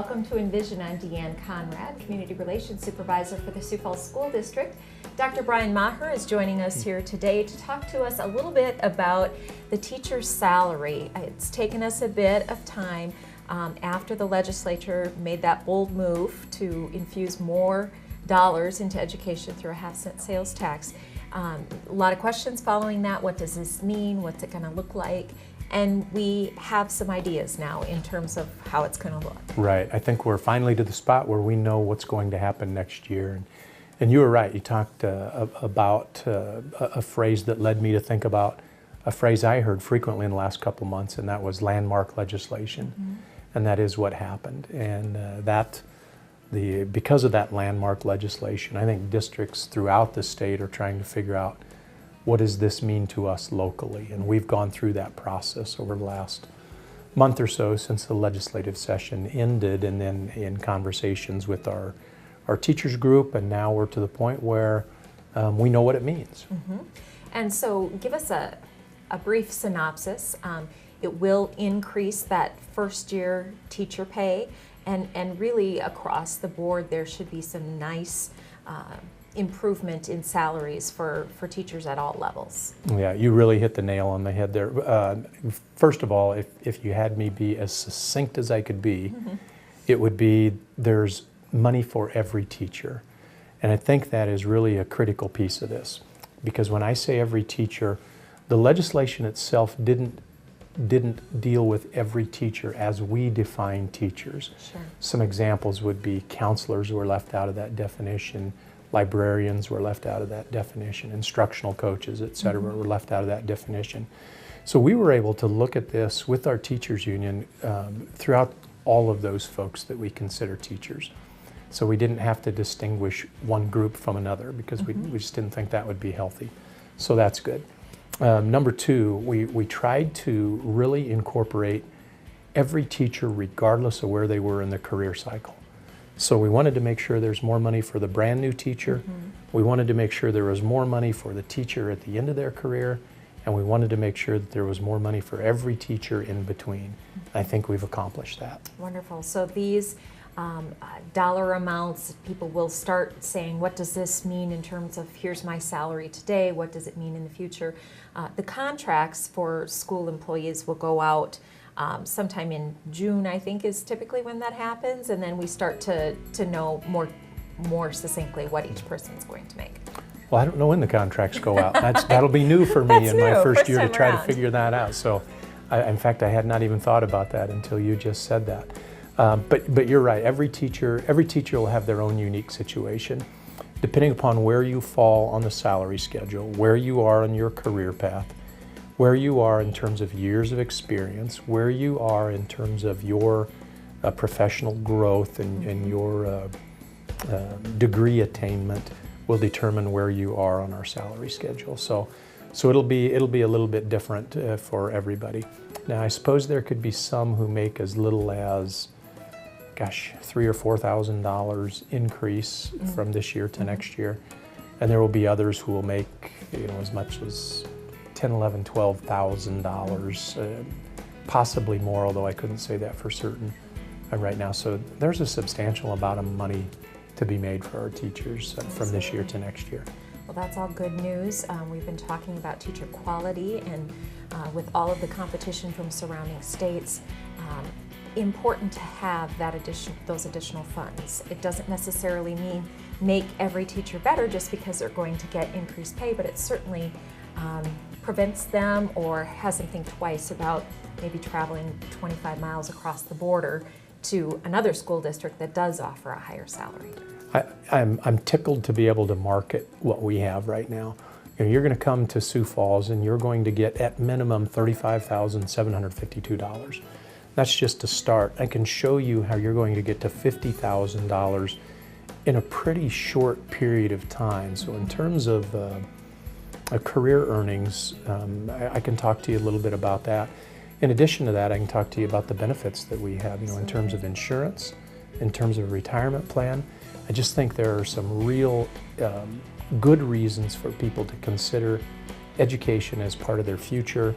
Welcome to Envision. I'm Deanne Conrad, Community Relations Supervisor for the Sioux Falls School District. Dr. Brian Maher is joining us here today to talk to us a little bit about the teacher's salary. It's taken us a bit of time after the legislature made that bold move to infuse more dollars into education through a half-cent sales tax. A lot of questions following that. What does this mean? What's it going to look like? And we have some ideas now in terms of how it's going to look. Right. I think we're finally to the spot where we know what's going to happen next year. And you were right. You talked about a phrase that led me to think about a phrase I heard frequently in the last couple months, and that was landmark legislation. Mm-hmm. And that is what happened. And because of that landmark legislation, I think districts throughout the state are trying to figure out, what does this mean to us locally? And we've gone through that process over the last month or so since the legislative session ended, and then in conversations with our teachers group, and now we're to the point where we know what it means. Mm-hmm. And so give us a brief synopsis. It will increase that first year teacher pay, and really across the board there should be some nice improvement in salaries for teachers at all levels. Yeah, you really hit the nail on the head there. First of all, if you had me be as succinct as I could be, mm-hmm. it would be there's money for every teacher. And I think that is really a critical piece of this. Because when I say every teacher, the legislation itself didn't deal with every teacher as we define teachers. Sure. Some examples would be counselors were left out of that definition. Librarians were left out of that definition, instructional coaches, et cetera, mm-hmm. were left out of that definition. So we were able to look at this with our teachers union throughout all of those folks that we consider teachers. So we didn't have to distinguish one group from another because mm-hmm. we just didn't think that would be healthy. So that's good. Number two, we tried to really incorporate every teacher regardless of where they were in the career cycle. So we wanted to make sure there's more money for the brand new teacher. Mm-hmm. We wanted to make sure there was more money for the teacher at the end of their career. And we wanted to make sure that there was more money for every teacher in between. Mm-hmm. I think we've accomplished that. Wonderful. So these dollar amounts, people will start saying, what does this mean in terms of here's my salary today? What does it mean in the future? The contracts for school employees will go out sometime in June, I think, is typically when that happens, and then we start to know more succinctly what each person is going to make. Well, I don't know when the contracts go out. That'll be new for me in my first year to try to figure that out. So, in fact, I had not even thought about that until you just said that. But you're right. Every teacher will have their own unique situation, depending upon where you fall on the salary schedule, where you are in your career path, where you are in terms of years of experience, where you are in terms of your professional growth and your degree attainment will determine where you are on our salary schedule. So it'll be a little bit different for everybody. Now, I suppose there could be some who make as little as, $3,000 or $4,000 increase mm-hmm. from this year to mm-hmm. next year, and there will be others who will make as much as $10,000, $11,000, $12,000, possibly more, although I couldn't say that for certain right now. So there's a substantial amount of money to be made for our teachers from this year to next year. Well, that's all good news. We've been talking about teacher quality, and with all of the competition from surrounding states, important to have those additional funds. It doesn't necessarily mean make every teacher better just because they're going to get increased pay, but it certainly prevents them or has them think twice about maybe traveling 25 miles across the border to another school district that does offer a higher salary. I'm tickled to be able to market what we have right now. You're going to come to Sioux Falls and you're going to get at minimum $35,752. That's just a start. I can show you how you're going to get to $50,000 in a pretty short period of time. So in terms of career earnings, I can talk to you a little bit about that. In addition to that, I can talk to you about the benefits that we have, in terms of insurance, in terms of a retirement plan. I just think there are some real good reasons for people to consider education as part of their future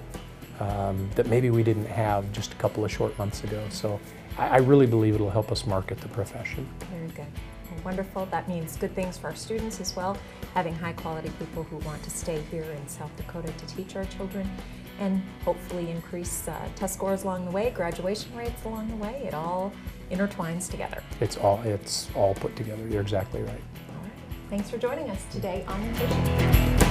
that maybe we didn't have just a couple of short months ago. So I really believe it'll help us market the profession. Very good. Well, wonderful. That means good things for our students as well, having high quality people who want to stay here in South Dakota to teach our children, and hopefully increase test scores along the way, graduation rates along the way. It all intertwines together. It's all put together. You're exactly right. All right. Thanks for joining us today on Envision.